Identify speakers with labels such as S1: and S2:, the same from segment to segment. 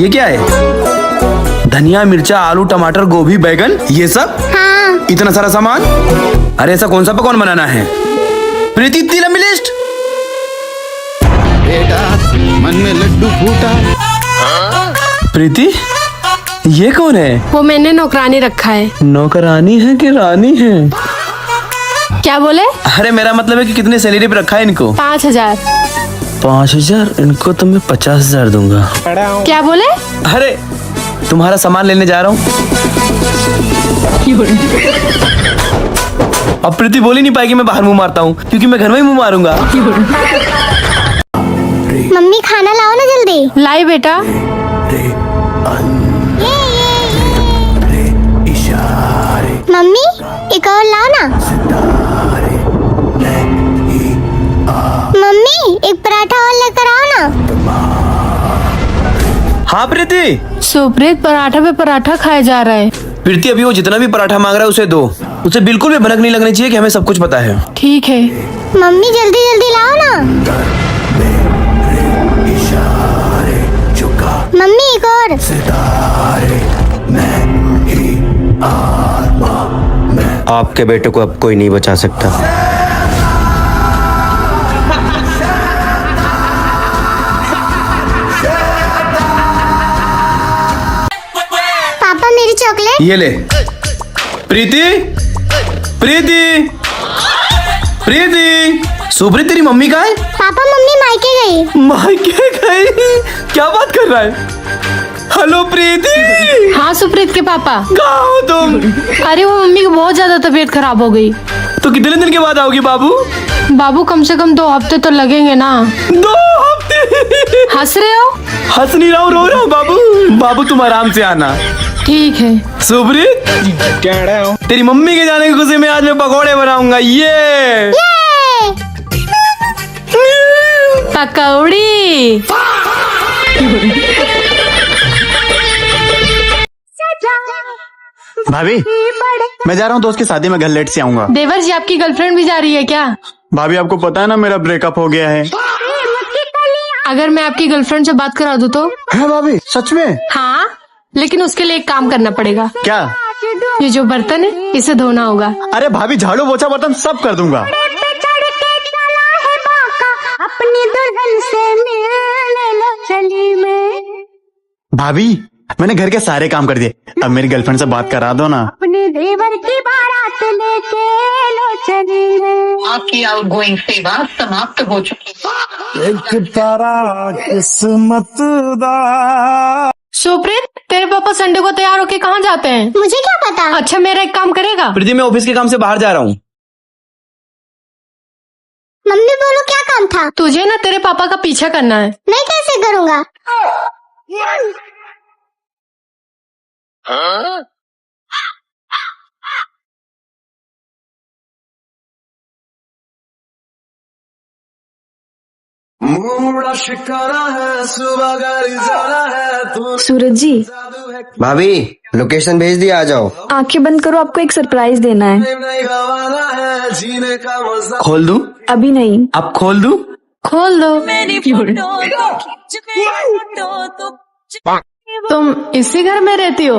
S1: ये क्या है? धनिया, मिर्चा, आलू, टमाटर, गोभी, बैगन, ये सब?
S2: हाँ।
S1: इतना सारा सामान? अरे ऐसा कौन सा पकवान बनाना है? प्रीति, इतनी लंबी लिस्ट?
S3: बेटा मन में लड्डू फूटा।
S1: प्रीति, ये कौन है?
S4: वो मैंने नौकरानी रखा है।
S1: नौकरानी है कि रानी है?
S4: क्या बोले?
S1: अरे मेरा मतलब है कि कितने सैलरी पे रखा है इनको?
S4: 5,000।
S1: 5,000? इनको तो मैं 50,000 दूंगा।
S4: क्या बोले?
S1: अरे तुम्हारा सामान लेने जा रहा हूँ। अब प्रीति बोल ही नहीं पाएगी मैं बाहर मुंह मारता हूँ, क्योंकि मैं घर में ही मुंह मारूंगा।
S2: मम्मी खाना लाओ ना जल्दी।
S4: लाई बेटा।
S2: मम्मी एक और लाओ ना। मम्मी एक पराठा और लेकर आओ ना।
S1: हाँ प्रीति।
S4: सुप्रीत पराठा पे पराठा खाया जा रहा है।
S1: प्रीति अभी वो जितना भी पराठा मांग रहा है उसे दो। उसे बिल्कुल भी भनक नहीं लगनी चाहिए कि हमें सब कुछ पता है।
S4: ठीक है।
S2: मम्मी जल्दी जल्दी लाओ ना। मम्मी एक और।
S5: आपके बेटे को अब कोई नहीं बचा सकता।
S2: पापा मेरी चॉकलेट।
S1: ये ले। प्रीति, प्रीति, प्रीति। सुप्रीत तेरी मम्मी कहाँ है?
S2: पापा मम्मी मायके गई।
S1: मायके गई? क्या बात कर रहा है? हेलो प्रीति।
S4: हाँ सुप्रीत के पापा।
S1: कहाँ हो तुम?
S4: अरे वो मम्मी की बहुत ज्यादा तबीयत खराब हो गई।
S1: तो कितने दिन के बाद आओगी बाबू?
S4: बाबू कम से कम 2 हफ्ते तो लगेंगे ना।
S1: 2 हफ्ते?
S4: हंस रहे हो?
S1: हंस नहीं रहा हूँ, रो रहा हूँ बाबू। बाबू तुम आराम से आना।
S4: ठीक है।
S1: सुप्रीत, तेरी मम्मी के जाने की खुशी में आज मैं पकौड़े बनाऊंगा। ये
S4: पकौड़ी।
S3: भाभी मैं जा रहा हूँ दोस्त की शादी में, घर लेट से आऊंगा।
S4: देवर जी आपकी गर्लफ्रेंड भी जा रही है क्या?
S3: भाभी आपको पता है ना मेरा ब्रेकअप हो गया है।
S4: अगर मैं आपकी गर्लफ्रेंड से बात करा दूँ तो?
S3: है भाभी सच में?
S4: हाँ, लेकिन उसके लिए एक काम करना पड़ेगा।
S3: क्या?
S4: ये जो बर्तन है इसे धोना होगा।
S3: अरे भाभी झाड़ू पोछा बर्तन सब कर दूंगा।
S2: अपनी दुल्हन से मिलने लो चली में।
S3: भाभी मैंने घर के सारे काम कर दिए, अब मेरी गर्लफ्रेंड से बात करा दो ना।
S2: अपने देवर की बारात लेके लो चली में।
S6: आपकी आउटगोइंग सेवा समाप्त हो चुकी है।
S7: एक तारा किस्मत दा।
S4: सुप्रीत, तेरे पापा संडे को तैयार होके कहाँ जाते हैं?
S2: मुझे क्या पता।
S4: अच्छा मेरा एक काम करेगा?
S1: प्रीति मैं ऑफिस के काम से बाहर जा रहा हूँ।
S2: मम्मी बोलो क्या काम था?
S4: तुझे ना तेरे पापा का पीछा करना है।
S2: मैं कैसे करूँगा?
S7: मूड़ा शिकारा है, सुबह गाड़ी जाना है तू।
S8: सूरज जी,
S5: भाभी लोकेशन भेज दिया, आ जाओ।
S8: आंखें बंद करो, आपको एक सरप्राइज देना है।
S7: नहीं गवाना है, जीने का मजा।
S1: खोल दूं?
S8: अभी नहीं।
S1: अब खोल दूं?
S4: खोल दो। तुम इसी घर में रहती हो?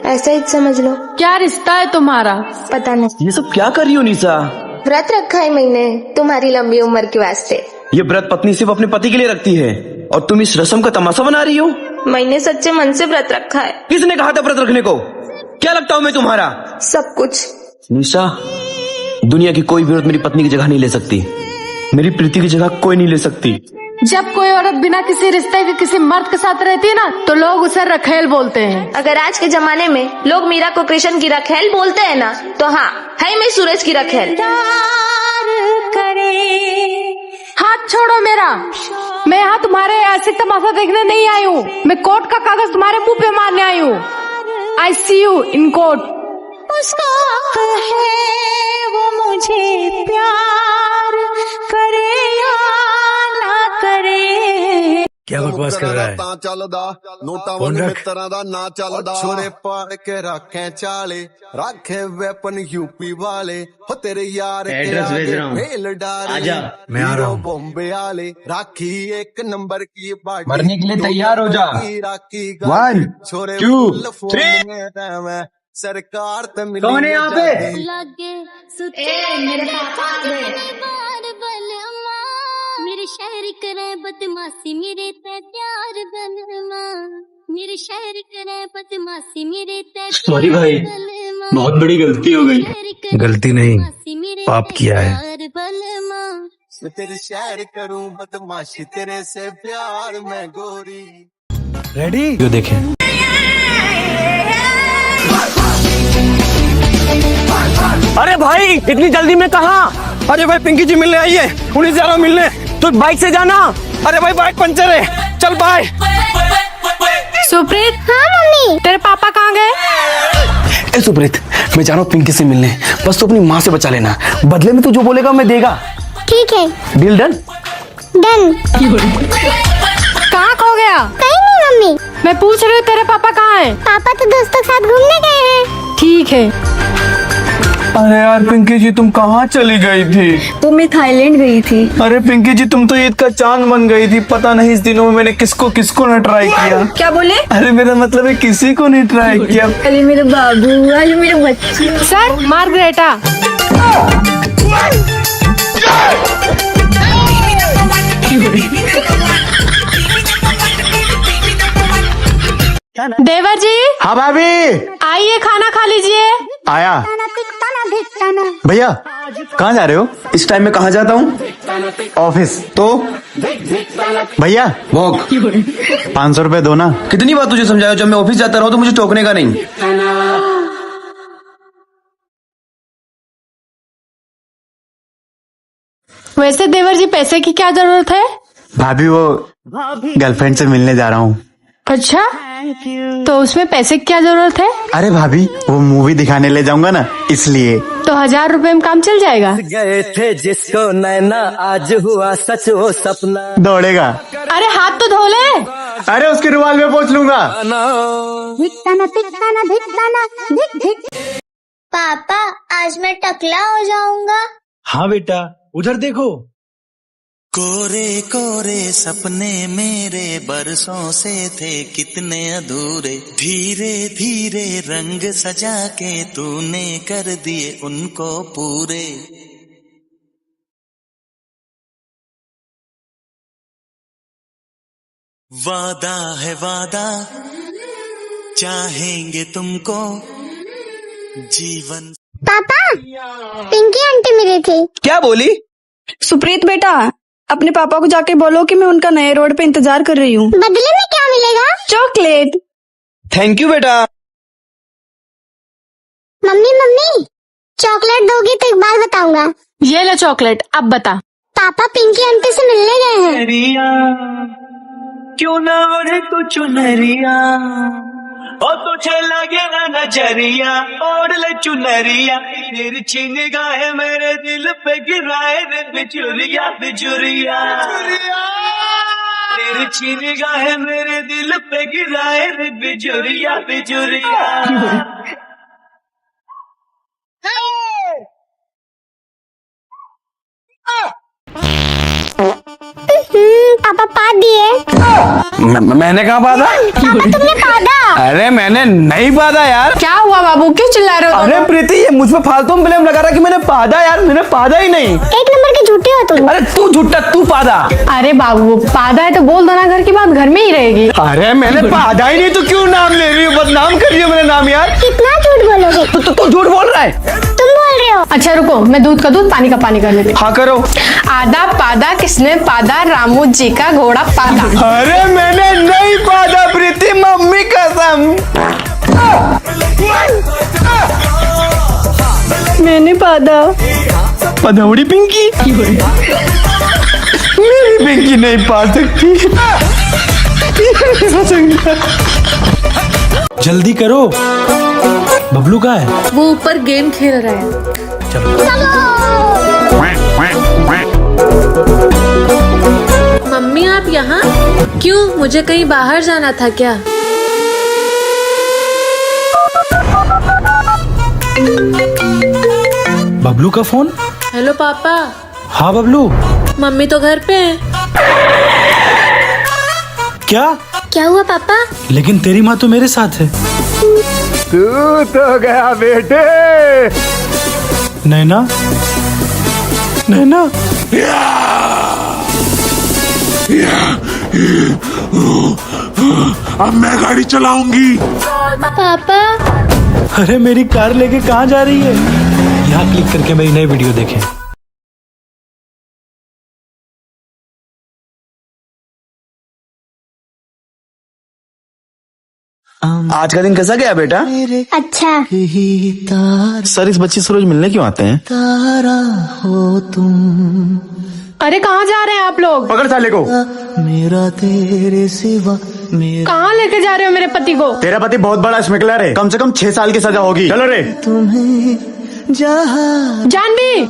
S8: ऐसा ही समझ लो।
S4: क्या रिश्ता है तुम्हारा?
S8: पता नहीं।
S1: ये सब क्या कर रही हो निशा?
S8: व्रत रखा है मैंने तुम्हारी लंबी उम्र के वास्ते।
S1: ये व्रत पत्नी सिर्फ अपने पति के लिए रखती है और तुम इस रस्म का तमाशा बना रही हो।
S8: मैंने सच्चे मन से व्रत रखा है।
S1: किसने कहा था व्रत रखने को? क्या लगता हूँ मैं तुम्हारा?
S8: सब कुछ।
S1: निशा, दुनिया की कोई भी औरत मेरी पत्नी की जगह नहीं ले सकती। मेरी प्रीति की जगह कोई नहीं ले सकती।
S4: जब कोई औरत बिना किसी रिश्ते के किसी मर्द के साथ रहती है ना, तो लोग उसे रखेल बोलते हैं।
S8: अगर आज के जमाने में लोग मीरा को कृष्ण की रखेल बोलते हैं ना, तो हाँ है मैं सूरज की रखेल।
S4: हाथ छोड़ो मेरा। मैं यहाँ तुम्हारे ऐसे तमाशा देखने नहीं आई हूँ। मैं कोर्ट का कागज तुम्हारे मुंह पे मारने आई हूँ। आई सी यू इन कोर्ट।
S2: उसका है वो मुझे प्यार करे या ना करे।
S9: क्या बकवास कर रहा है?
S7: ਚੱਲਦਾ ਨੋਟਾਂ
S9: फोन
S7: ਵਾਂਗ
S9: रख।
S7: ਮਿੱਤਰਾਂ ਦਾ ਨਾ ਚੱਲਦਾ ਛੋਰੇ ਪਾੜ ਕੇ ਰੱਖੇ ਚਾਲੇ ਰੱਖੇ ਵੈਪਨ यूपी वाले हो तेरे यार
S1: एड्रेस भेज रहा हूँ।
S7: फेल डारे
S1: आजा।
S9: मैं आ रहा हूँ।
S7: बॉम्बे वाले राखी एक नंबर की बाटी
S1: मरने के लिए तैयार हो जा।
S7: राखी
S3: 1,
S7: छोरे
S3: 2,
S7: 3 सरकार ते मिली
S1: कौन है यहाँ पे?
S2: लगे सुते मेरे पापा बार बलमा मेरे शहर करे बदमाशी मेरे ते प्यार बलमा मेरे शहर करे बदमाशी मेरे ते
S1: सॉरी भाई, बहुत बड़ी गलती हो गई।
S9: गलती नहीं, पाप किया है।
S7: मैं तेरे शहर करूं बदमाशी तेरे से प्यार मैं गोरी
S9: रेडी? जो देखें।
S1: अरे भाई इतनी जल्दी में कहाँ? अरे भाई पिंकी जी मिलने आई है, उन्हीं से जा रहा हूँ मिलने। तो बाइक से जाना। अरे भाई बाइक पंचर है, चल बाय।
S4: सुप्रीत।
S2: हाँ मम्मी।
S4: तेरे पापा कहाँ गए?
S1: ए सुप्रीत, मैं जा रहा हूँ पिंकी से मिलने, बस तू अपनी माँ से बचा लेना, बदले में तू जो बोलेगा मैं देगा।
S2: ठीक है
S1: डील डन?
S2: डन।
S4: कहाँ खो गया?
S2: कहीं नहीं मम्मी।
S4: मैं पूछ रही हूँ तेरे पापा कहाँ हैं?
S2: पापा तो दोस्तों के साथ घूमने गए हैं।
S4: ठीक है।
S3: अरे यार पिंकी जी तुम कहाँ चली गई थी?
S10: तो मैं थाईलैंड गई थी।
S3: अरे पिंकी जी तुम तो ईद का चांद बन गई थी, पता नहीं इस दिनों में मैंने किसको किसको न ट्राई किया।
S10: क्या बोले?
S3: अरे मेरा मतलब है किसी को नहीं ट्राई किया।
S10: अरे मेरे बाबू, अरे मेरे बच्चे।
S4: Sir Margareta. देवर जी।
S3: हाँ भाभी।
S4: आइए खाना खा लीजिए।
S3: आया। भैया कहाँ जा रहे हो?
S1: इस टाइम में कहाँ जाता हूँ?
S3: ऑफिस।
S1: तो
S3: भैया
S1: वॉक।
S3: 500 रुपए दो ना।
S1: कितनी बार तुझे समझाया, जब मैं ऑफिस जाता रहा तो मुझे टोकने का नहीं।
S4: वैसे देवर जी पैसे की क्या जरूरत है?
S3: भाभी वो गर्लफ्रेंड से मिलने जा रहा हूँ।
S4: अच्छा, तो उसमें पैसे की क्या जरूरत है?
S3: अरे भाभी वो मूवी दिखाने ले जाऊंगा ना, इसलिए।
S4: तो 1000 रुपए में काम चल जाएगा।
S7: गए थे जिसको नैना आज हुआ सच वो सपना
S3: दौड़ेगा।
S4: अरे हाथ तो धो ले।
S3: अरे उसके रुमाल में पोंछ लूंगा।
S2: पापा आज मैं टकला हो जाऊंगा।
S9: हाँ बेटा, उधर देखो।
S11: कोरे कोरे सपने मेरे बरसों से थे कितने अधूरे, धीरे धीरे रंग सजा के तूने कर दिए उनको पूरे। वादा है वादा, चाहेंगे तुमको जीवन।
S2: पापा पिंकी आंटी मिली थी।
S1: क्या बोली?
S10: सुप्रीत बेटा, अपने पापा को जाके बोलो कि मैं उनका नए रोड पे इंतजार कर रही हूँ।
S2: बदले में क्या मिलेगा?
S10: चॉकलेट।
S1: थैंक यू बेटा।
S2: मम्मी मम्मी चॉकलेट दोगी तो एक बात बताऊंगा।
S4: ये ले चॉकलेट, अब बता।
S2: पापा पिंकी आंटी से मिलने गए हैं।
S11: नरिया क्यों ना ओढ़े तू चुनरिया, और तुझे लगे ना नजरिया, ओढ़ ले चुनरिया, तेरी छीन निगाहें मेरे दिल पे गिराए रे बिजुरिया बिजुरिया, तेरी छीन निगाहें मेरे दिल पे गिराए रे बिजुरिया बिजुरिया।
S2: पापा पा दिए।
S1: मैंने कहा पादा?
S2: पापा तुमने पादा।
S1: अरे मैंने नहीं पादा यार।
S4: क्या हुआ बाबू, क्यों चिल्ला रहे हो?
S1: अरे प्रीति ये मुझ पे फालतू में ब्लेम लगा रहा कि मैंने पादा, यार मैंने पादा ही नहीं।
S2: एक नंबर के झूठे हो तुम।
S1: अरे तू झूठा, तू पादा।
S4: अरे बाबू पादा है तो बोल दो ना, घर की बात घर में ही रहेगी।
S1: अरे मैंने पादा ही नहीं तो क्यों नाम ले रही हो? बदनाम कर रही हो मेरा नाम यार।
S2: कितना झूठ बोलोगे?
S1: तू झूठ बोल रहा है।
S2: तुम बोल रहे हो।
S4: अच्छा रुको, मैं दूध का दूध पानी का पानी कर लेती हूँ।
S1: हाँ करो।
S4: आधा पादा किसने पादा, रामू जी का घोड़ा पादा।
S1: अरे मैंने नहीं पादा प्रीति, मम्मी कसम।
S10: मैंने पादा।
S1: पधौड़ी पिंकी। मेरी पिंकी नहीं पा सकती।
S9: जल्दी करो। बबलू कहाँ है?
S10: वो ऊपर गेम खेल रहा है।
S4: मम्मी मम्मी आप यहाँ क्यों? मुझे कहीं बाहर जाना था क्या?
S9: बबलू का फोन।
S4: हेलो पापा।
S9: हाँ बबलू।
S4: मम्मी तो घर पे है।
S9: क्या?
S2: क्या हुआ पापा?
S9: लेकिन तेरी माँ तो मेरे साथ है।
S1: तू तो गया बेटे।
S9: नैना, नैना।
S12: अब मैं गाड़ी चलाऊंगी।
S2: पापा
S9: अरे मेरी कार लेके कहाँ जा रही है? यहाँ क्लिक करके मेरी नई वीडियो देखें।
S3: आज का दिन कैसा गया बेटा?
S2: अच्छा।
S3: सर इस बच्ची से रोज मिलने क्यों आते हैं?
S4: अरे कहाँ जा रहे हैं आप लोग?
S3: पकड़ साले को।
S11: मेरा तेरे सिवा
S4: कहाँ लेके जा रहे हो मेरे पति को?
S3: तेरा पति बहुत बड़ा स्मगलर है, कम से कम 6 साल की सजा होगी। चलो रे।
S11: तुम्हें जहाँ
S4: जानवी,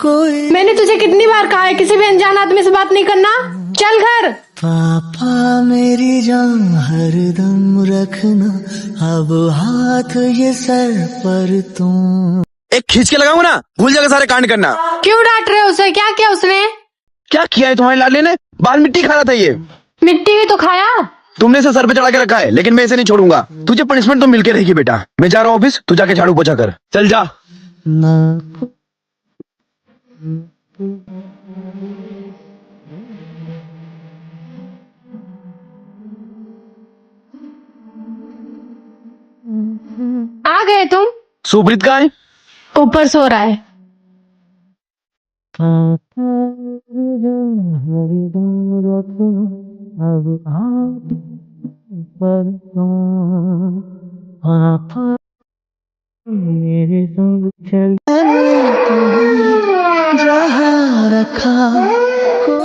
S11: कोई
S4: मैंने तुझे कितनी बार कहा है किसी भी अनजान आदमी से बात नहीं करना। चल घर।
S11: पापा मेरी जान हरदम रखना, अब हाथ ये सर पर तुम।
S3: एक खींच के लगाऊंगा ना, भूल जाएगा सारे कांड करना।
S4: क्यों डांट रहे हो उसे? क्या किया उसने?
S3: क्या किया है तुम्हारे लाडले ने? बाल मिट्टी खा रहा था ये।
S4: मिट्टी ही तो खाया।
S3: तुमने इसे सर पे चढ़ा के रखा है, लेकिन मैं इसे नहीं छोड़ूंगा। तुझे पनिशमेंट तो मिलके रहेगी बेटा। मैं जा रहा हूँ ऑफिस, तू जाके झाड़ू पोछा कर। चल जा।
S4: आ गए तुम?
S3: सुप्रीत कहाँ है?
S4: ऊपर सो रहा है।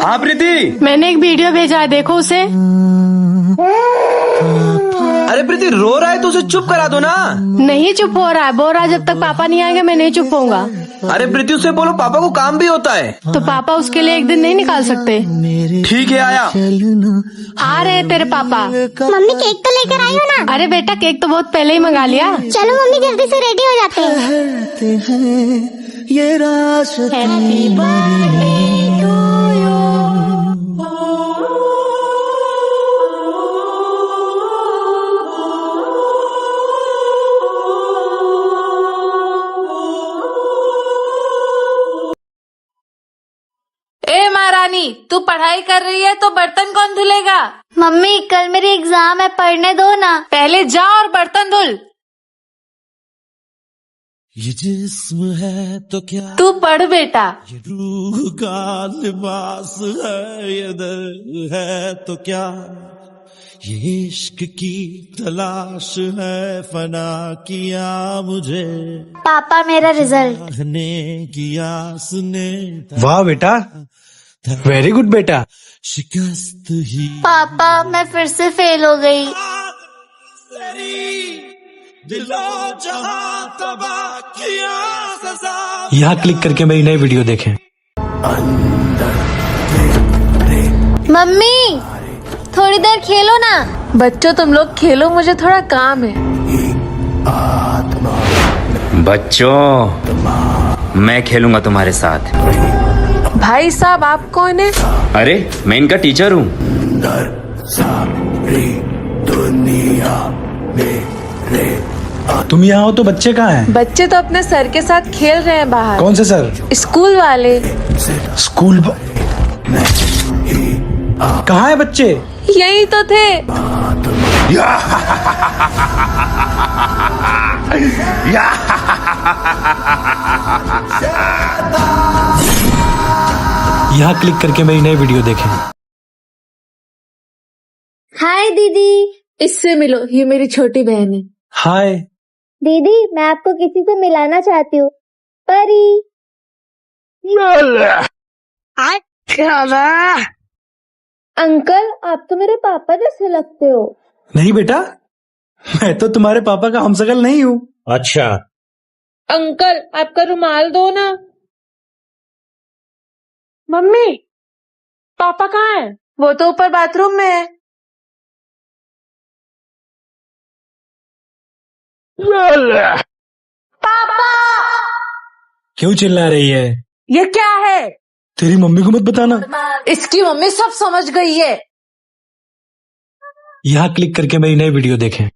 S3: हाँ प्रीति।
S4: मैंने एक वीडियो भेजा है, देखो उसे।
S3: अरे प्रीति रो रहा है तो उसे चुप करा दो ना।
S4: नहीं चुप हो रहा है, बोल रहा है जब तक पापा नहीं आएंगे मैं नहीं चुप होऊंगा।
S3: अरे प्रीति उससे बोलो पापा को काम भी होता है।
S4: तो पापा उसके लिए एक दिन नहीं निकाल सकते?
S3: ठीक है आया।
S4: आ रहे हैं तेरे पापा।
S2: मम्मी केक तो लेकर आई हो ना?
S4: अरे बेटा केक तो बहुत पहले ही मंगा लिया।
S2: चलो मम्मी जल्दी से रेडी हो जाते हैं।
S11: कहते हैं ये रास्ते मेरी
S4: ए महारानी, तू पढ़ाई कर रही है तो बर्तन कौन धुलेगा?
S2: मम्मी कल मेरी एग्जाम है, पढ़ने दो ना।
S4: पहले जा और बर्तन धुल।
S11: ये जिस्म है तो क्या,
S4: तू पढ़ बेटा।
S11: ये रूह का लिबास है, ये दर्द है तो क्या, ये इश्क की तलाश है, फना किया मुझे
S2: पापा मेरा रिजल्ट।
S11: ने किया सुने।
S9: वाह बेटा, वेरी गुड बेटा।
S11: शिकस्त ही
S2: पापा मैं फिर से फेल हो गई।
S11: दिलो जहां तबाह किया सजा।
S9: यहाँ क्लिक करके मेरी नई वीडियो देखें।
S2: मम्मी थोड़ी देर खेलो ना।
S4: बच्चों तुम लोग खेलो, मुझे थोड़ा काम है।
S5: बच्चों मैं खेलूंगा तुम्हारे साथ।
S4: भाई साहब आप कौन है?
S5: अरे मैं इनका टीचर हूँ।
S9: तुम यहाँ हो तो बच्चे कहाँ हैं?
S4: बच्चे तो अपने सर के साथ खेल रहे हैं बाहर।
S9: कौन से सर?
S4: स्कूल वाले।
S9: स्कूल कहाँ है बच्चे?
S4: यही तो थे।
S9: यहाँ क्लिक करके मेरी नई वीडियो देखें।
S2: हाय दीदी।
S4: इससे मिलो, ये मेरी छोटी बहन है।
S9: हाय
S2: दीदी मैं आपको किसी से मिलाना चाहती हूँ। परी। अंकल आप तो मेरे पापा जैसे लगते हो।
S9: नहीं बेटा, मैं तो तुम्हारे पापा का हमशक्ल नहीं हूँ।
S12: अच्छा
S4: अंकल आपका रुमाल दो ना। मम्मी पापा कहाँ है?
S8: वो तो ऊपर बाथरूम में है। पापा
S9: क्यों चिल्ला रही है?
S8: ये क्या है?
S9: तेरी मम्मी को मत बताना।
S8: इसकी मम्मी सब समझ गई है।
S9: यहाँ क्लिक करके मेरी नई वीडियो देखें।